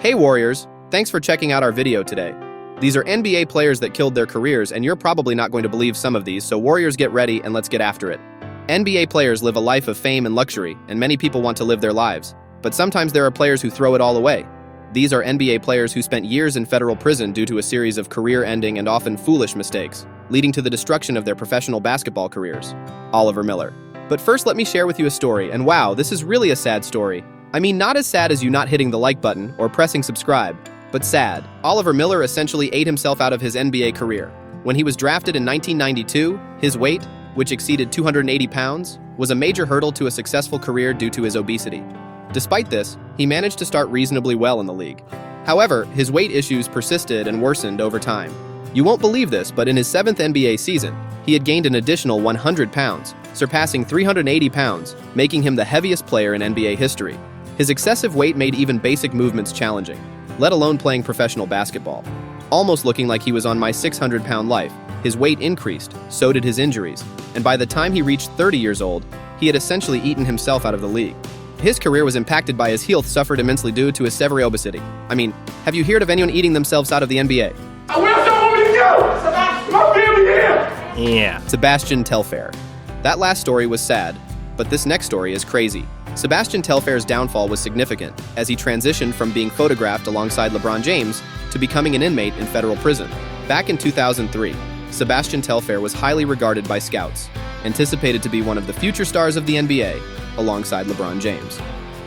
Hey Warriors, thanks for checking out our video today. These are NBA players that killed their careers, and you're probably not going to believe some of these, so Warriors, get ready and let's get after it. NBA players live a life of fame and luxury, and many people want to live their lives. But sometimes there are players who throw it all away. These are NBA players who spent years in federal prison due to a series of career-ending and often foolish mistakes, leading to the destruction of their professional basketball careers. Oliver Miller. But first, let me share with you a story, and wow, this is really a sad story. I mean, not as sad as you not hitting the like button or pressing subscribe, but sad. Oliver Miller essentially ate himself out of his NBA career. When he was drafted in 1992, his weight, which exceeded 280 pounds, was a major hurdle to a successful career due to his obesity. Despite this, he managed to start reasonably well in the league. However, his weight issues persisted and worsened over time. You won't believe this, but in his 7th NBA season, he had gained an additional 100 pounds, surpassing 380 pounds, making him the heaviest player in NBA history. His excessive weight made even basic movements challenging, let alone playing professional basketball. Almost looking like he was on my 600-pound life, his weight increased, so did his injuries, and by the time he reached 30 years old, he had essentially eaten himself out of the league. His career was impacted by his health suffered immensely due to his severe obesity. I mean, have you heard of anyone eating themselves out of the NBA? Sebastian Telfair. That last story was sad, but this next story is crazy. Sebastian Telfair's downfall was significant, as he transitioned from being photographed alongside LeBron James to becoming an inmate in federal prison. Back in 2003, Sebastian Telfair was highly regarded by scouts, anticipated to be one of the future stars of the NBA, alongside LeBron James.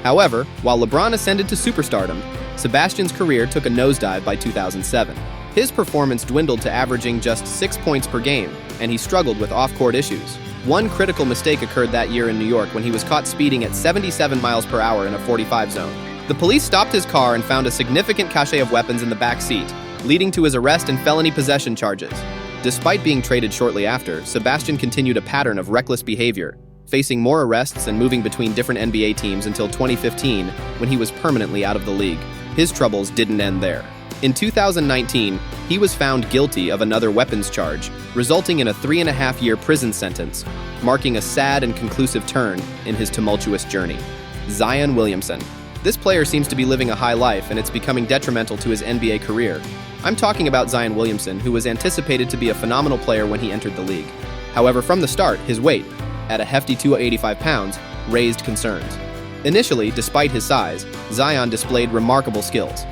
However, while LeBron ascended to superstardom, Sebastian's career took a nosedive by 2007. His performance dwindled to averaging just 6 points per game, and he struggled with off-court issues. One critical mistake occurred that year in New York when he was caught speeding at 77 miles per hour in a 45 zone. The police stopped his car and found a significant cache of weapons in the back seat, leading to his arrest and felony possession charges. Despite being traded shortly after, Sebastian continued a pattern of reckless behavior, facing more arrests and moving between different NBA teams until 2015, when he was permanently out of the league. His troubles didn't end there. In 2019, he was found guilty of another weapons charge, resulting in a 3.5-year prison sentence, marking a sad and conclusive turn in his tumultuous journey. Zion Williamson. This player seems to be living a high life, and it's becoming detrimental to his NBA career. I'm talking about Zion Williamson, who was anticipated to be a phenomenal player when he entered the league. However, from the start, his weight, at a hefty 285 pounds, raised concerns. Initially, despite his size, Zion displayed remarkable skills.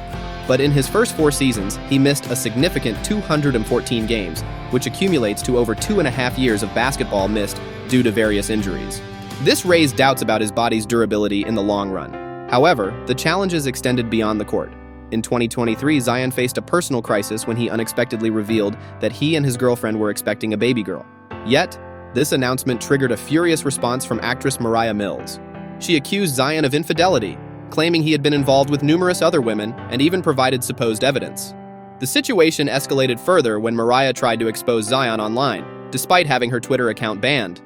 But in his first 4 seasons, he missed a significant 214 games, which accumulates to over 2.5 years of basketball missed due to various injuries. This raised doubts about his body's durability in the long run. However, the challenges extended beyond the court. In 2023, Zion faced a personal crisis when he unexpectedly revealed that he and his girlfriend were expecting a baby girl. Yet, this announcement triggered a furious response from actress Mariah Mills. She accused Zion of infidelity, claiming he had been involved with numerous other women and even provided supposed evidence. The situation escalated further when Mariah tried to expose Zion online, despite having her Twitter account banned.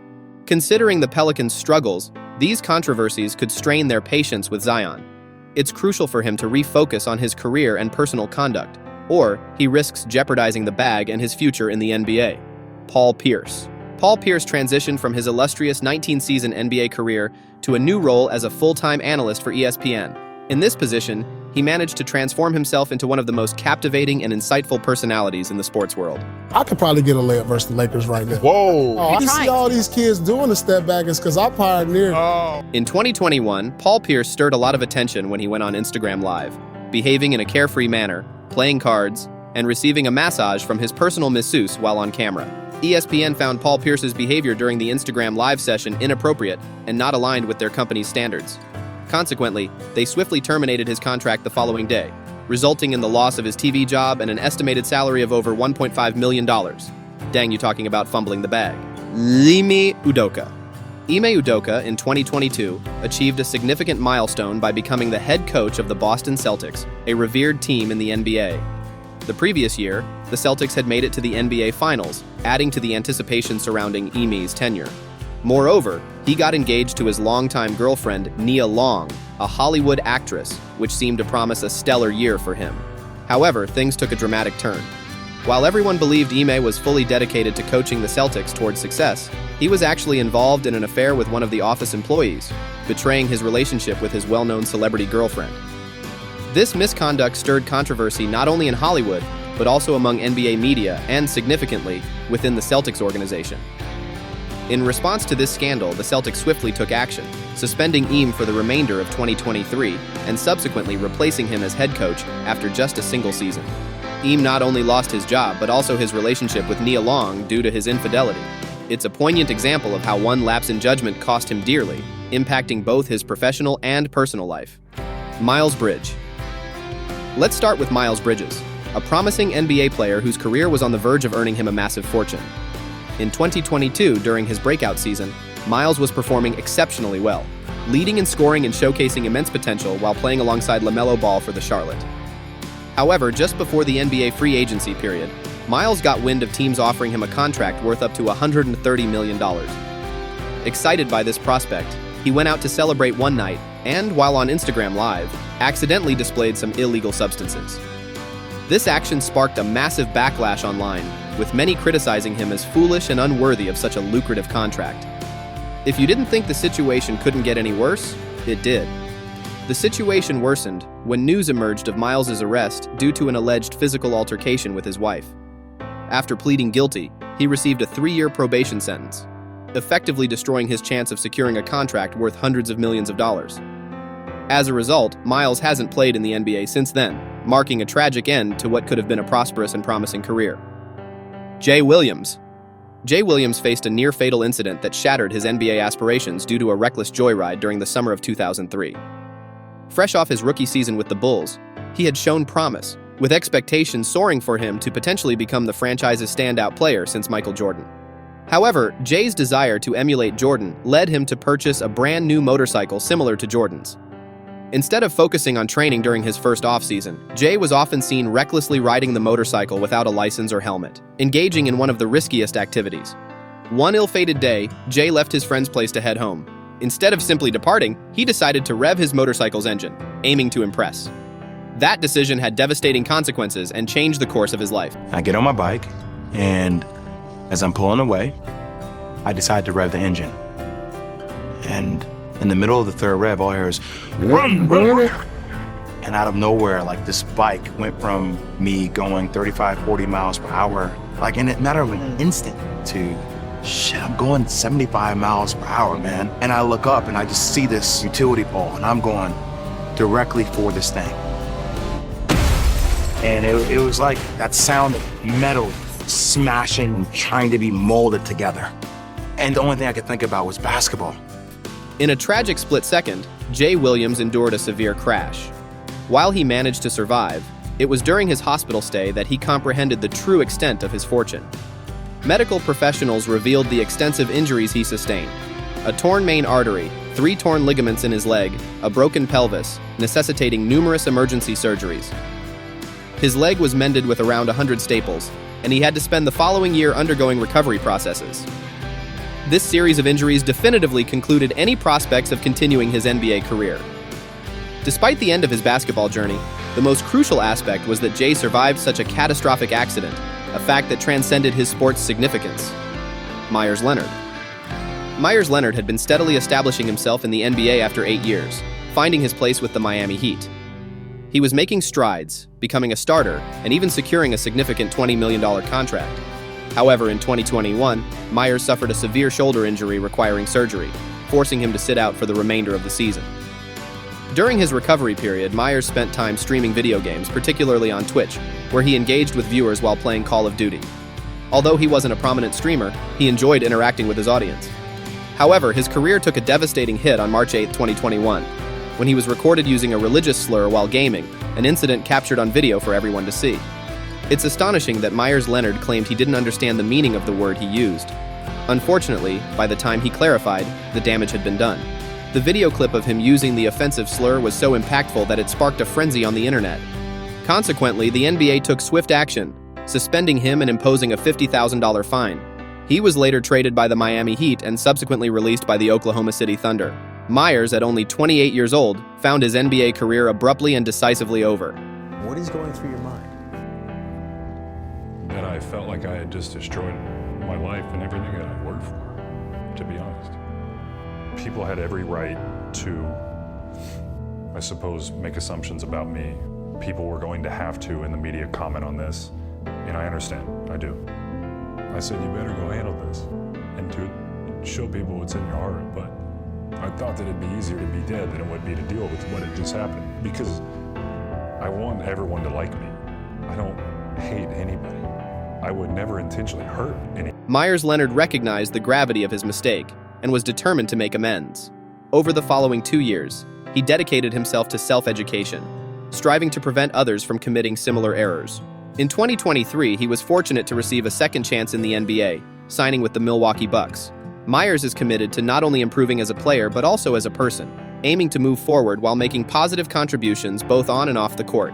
Considering the Pelicans' struggles, these controversies could strain their patience with Zion. It's crucial for him to refocus on his career and personal conduct, or he risks jeopardizing the bag and his future in the NBA. Paul Pierce. Paul Pierce transitioned from his illustrious 19-season NBA career to a new role as a full-time analyst for ESPN. In this position, he managed to transform himself into one of the most captivating and insightful personalities in the sports world. I could probably get a layup versus the Lakers right now. Whoa! Oh, I see all these kids doing the step back is because I pioneered. In 2021, Paul Pierce stirred a lot of attention when he went on Instagram Live, behaving in a carefree manner, playing cards, and receiving a massage from his personal masseuse while on camera. ESPN found Paul Pierce's behavior during the Instagram Live session inappropriate and not aligned with their company's standards. Consequently, they swiftly terminated his contract the following day, resulting in the loss of his TV job and an estimated salary of over $1.5 million. Dang, you talking about fumbling the bag. Ime Udoka. Ime Udoka, in 2022, achieved a significant milestone by becoming the head coach of the Boston Celtics, a revered team in the NBA. The previous year, the Celtics had made it to the NBA Finals, adding to the anticipation surrounding Ime's tenure. Moreover, he got engaged to his longtime girlfriend, Nia Long, a Hollywood actress, which seemed to promise a stellar year for him. However, things took a dramatic turn. While everyone believed Ime was fully dedicated to coaching the Celtics towards success, he was actually involved in an affair with one of the office employees, betraying his relationship with his well-known celebrity girlfriend. This misconduct stirred controversy not only in Hollywood, but also among NBA media and, significantly, within the Celtics organization. In response to this scandal, the Celtics swiftly took action, suspending Eam for the remainder of 2023 and subsequently replacing him as head coach after just a single season. Eam not only lost his job, but also his relationship with Nia Long due to his infidelity. It's a poignant example of how one lapse in judgment cost him dearly, impacting both his professional and personal life. Miles Bridges. Let's start with Miles Bridges, a promising NBA player whose career was on the verge of earning him a massive fortune. In 2022, during his breakout season, Miles was performing exceptionally well, leading in scoring and showcasing immense potential while playing alongside LaMelo Ball for the Charlotte. However, just before the NBA free agency period, Miles got wind of teams offering him a contract worth up to $130 million. Excited by this prospect, he went out to celebrate one night and, while on Instagram Live, accidentally displayed some illegal substances. This action sparked a massive backlash online, with many criticizing him as foolish and unworthy of such a lucrative contract. If you didn't think the situation couldn't get any worse, it did. The situation worsened when news emerged of Miles' arrest due to an alleged physical altercation with his wife. After pleading guilty, he received a 3-year probation sentence, effectively destroying his chance of securing a contract worth hundreds of millions of dollars. As a result, Miles hasn't played in the NBA since then, marking a tragic end to what could have been a prosperous and promising career. Jay Williams. Jay Williams faced a near-fatal incident that shattered his NBA aspirations due to a reckless joyride during the summer of 2003. Fresh off his rookie season with the Bulls, he had shown promise, with expectations soaring for him to potentially become the franchise's standout player since Michael Jordan. However, Jay's desire to emulate Jordan led him to purchase a brand new motorcycle similar to Jordan's. Instead of focusing on training during his first offseason, Jay was often seen recklessly riding the motorcycle without a license or helmet, engaging in one of the riskiest activities. One ill-fated day, Jay left his friend's place to head home. Instead of simply departing, he decided to rev his motorcycle's engine, aiming to impress. That decision had devastating consequences and changed the course of his life. I get on my bike, and as I'm pulling away, I decide to rev the engine. And in the middle of the third rev, all I hear is, "Run, run!" And out of nowhere, like, this bike went from me going 35, 40 miles per hour, like in a matter of an instant, to, shit, I'm going 75 miles per hour, man. And I look up and I just see this utility pole, and I'm going directly for this thing. And it was like that sound of metal smashing, trying to be molded together. And the only thing I could think about was basketball. In a tragic split second, Jay Williams endured a severe crash. While he managed to survive, it was during his hospital stay that he comprehended the true extent of his fortune. Medical professionals revealed the extensive injuries he sustained: a torn main artery, 3 torn ligaments in his leg, a broken pelvis, necessitating numerous emergency surgeries. His leg was mended with around 100 staples, and he had to spend the following year undergoing recovery processes. This series of injuries definitively concluded any prospects of continuing his NBA career. Despite the end of his basketball journey, the most crucial aspect was that Jay survived such a catastrophic accident, a fact that transcended his sport's significance. Meyers Leonard. Meyers Leonard had been steadily establishing himself in the NBA after 8 years, finding his place with the Miami Heat. He was making strides, becoming a starter, and even securing a significant $20 million contract. However, in 2021, Meyers suffered a severe shoulder injury requiring surgery, forcing him to sit out for the remainder of the season. During his recovery period, Meyers spent time streaming video games, particularly on Twitch, where he engaged with viewers while playing Call of Duty. Although he wasn't a prominent streamer, he enjoyed interacting with his audience. However, his career took a devastating hit on March 8, 2021, when he was recorded using a religious slur while gaming, an incident captured on video for everyone to see. It's astonishing that Meyers Leonard claimed he didn't understand the meaning of the word he used. Unfortunately, by the time he clarified, the damage had been done. The video clip of him using the offensive slur was so impactful that it sparked a frenzy on the internet. Consequently, the NBA took swift action, suspending him and imposing a $50,000 fine. He was later traded by the Miami Heat and subsequently released by the Oklahoma City Thunder. Meyers, at only 28 years old, found his NBA career abruptly and decisively over. What is going through your mind? That I felt like I had just destroyed my life and everything that I worked for, to be honest. People had every right to, I suppose, make assumptions about me people were going to have to in the media comment on this, and I understand, I do. I said, you better go handle this and to show people what's in your heart, but I thought that it'd be easier to be dead than it would be to deal with what had just happened, because I want everyone to like me. I don't hate anybody. I would never intentionally hurt anyone. Meyers Leonard recognized the gravity of his mistake and was determined to make amends. Over the following 2 years, he dedicated himself to self-education, striving to prevent others from committing similar errors. In 2023, he was fortunate to receive a second chance in the NBA, signing with the Milwaukee Bucks. Meyers is committed to not only improving as a player but also as a person, aiming to move forward while making positive contributions both on and off the court.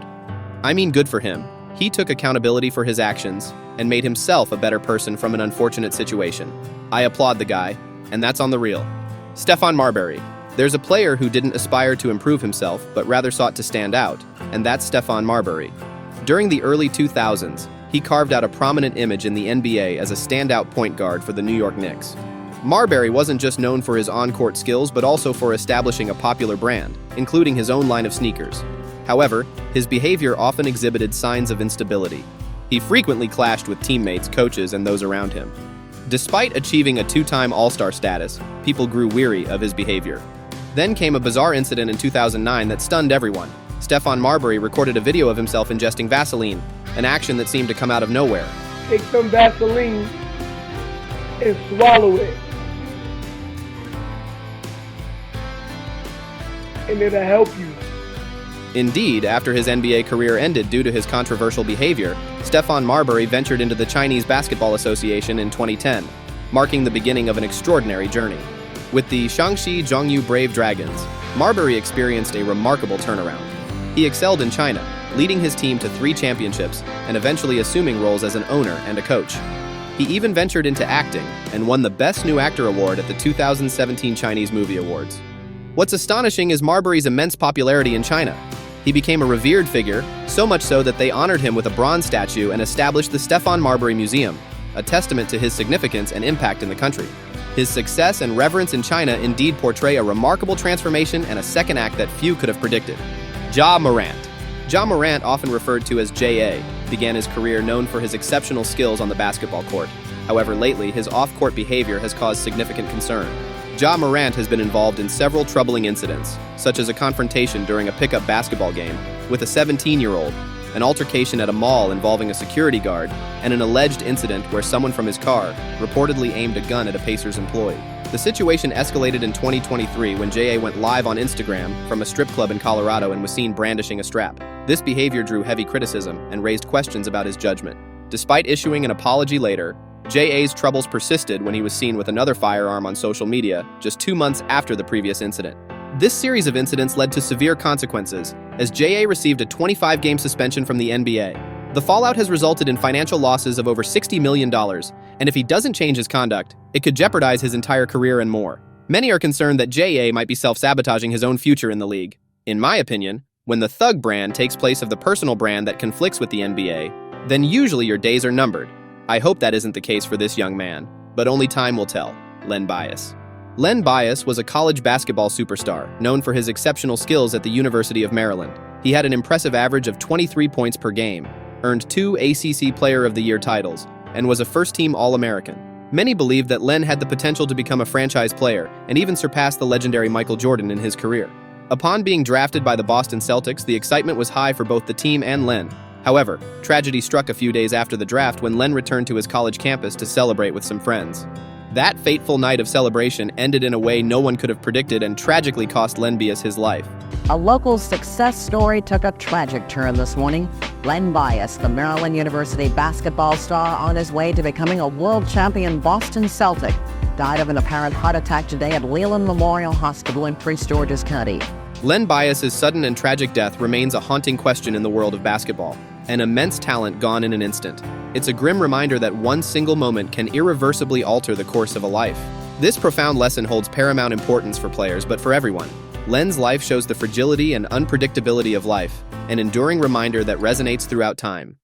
I mean, good for him. He took accountability for his actions and made himself a better person from an unfortunate situation. I applaud the guy, and that's on the real. Stephon Marbury. There's a player who didn't aspire to improve himself but rather sought to stand out, and that's Stephon Marbury. During the early 2000s, he carved out a prominent image in the NBA as a standout point guard for the New York Knicks. Marbury wasn't just known for his on-court skills but also for establishing a popular brand, including his own line of sneakers. However, his behavior often exhibited signs of instability. He frequently clashed with teammates, coaches, and those around him. Despite achieving a two-time All-Star status, people grew weary of his behavior. Then came a bizarre incident in 2009 that stunned everyone. Stephon Marbury recorded a video of himself ingesting Vaseline, an action that seemed to come out of nowhere. Take some Vaseline and swallow it, and it'll help you. Indeed, after his NBA career ended due to his controversial behavior, Stephon Marbury ventured into the Chinese Basketball Association in 2010, marking the beginning of an extraordinary journey. With the Shaanxi Zhongyu Brave Dragons, Marbury experienced a remarkable turnaround. He excelled in China, leading his team to 3 championships and eventually assuming roles as an owner and a coach. He even ventured into acting and won the Best New Actor award at the 2017 Chinese Movie Awards. What's astonishing is Marbury's immense popularity in China. He became a revered figure, so much so that they honored him with a bronze statue and established the Stephon Marbury Museum, a testament to his significance and impact in the country. His success and reverence in China indeed portray a remarkable transformation and a second act that few could have predicted. Morant. Morant, often referred to as J.A., began his career known for his exceptional skills on the basketball court. However, lately, his off-court behavior has caused significant concern. Morant has been involved in several troubling incidents, such as a confrontation during a pickup basketball game with a 17-year-old, an altercation at a mall involving a security guard, and an alleged incident where someone from his car reportedly aimed a gun at a Pacers employee. The situation escalated in 2023 when J.A. went live on Instagram from a strip club in Colorado and was seen brandishing a strap. This behavior drew heavy criticism and raised questions about his judgment. Despite issuing an apology later, J.A.'s troubles persisted when he was seen with another firearm on social media just 2 months after the previous incident. This series of incidents led to severe consequences, as J.A. received a 25-game suspension from the NBA. The fallout has resulted in financial losses of over $60 million, and if he doesn't change his conduct, it could jeopardize his entire career and more. Many are concerned that J.A. might be self-sabotaging his own future in the league. In my opinion, when the thug brand takes place of the personal brand that conflicts with the NBA, then usually your days are numbered. I hope that isn't the case for this young man, but only time will tell. Len Bias. Len Bias was a college basketball superstar, known for his exceptional skills at the University of Maryland. He had an impressive average of 23 points per game, earned 2 ACC Player of the Year titles, and was a first-team All-American. Many believed that Len had the potential to become a franchise player and even surpass the legendary Michael Jordan in his career. Upon being drafted by the Boston Celtics, the excitement was high for both the team and Len. However, tragedy struck a few days after the draft when Len returned to his college campus to celebrate with some friends. That fateful night of celebration ended in a way no one could have predicted and tragically cost Len Bias his life. A local success story took a tragic turn this morning. Len Bias, the Maryland University basketball star on his way to becoming a world champion Boston Celtic, died of an apparent heart attack today at Leland Memorial Hospital in Prince George's County. Len Bias's sudden and tragic death remains a haunting question in the world of basketball. An immense talent gone in an instant. It's a grim reminder that one single moment can irreversibly alter the course of a life. This profound lesson holds paramount importance for players, but for everyone. Len's life shows the fragility and unpredictability of life, an enduring reminder that resonates throughout time.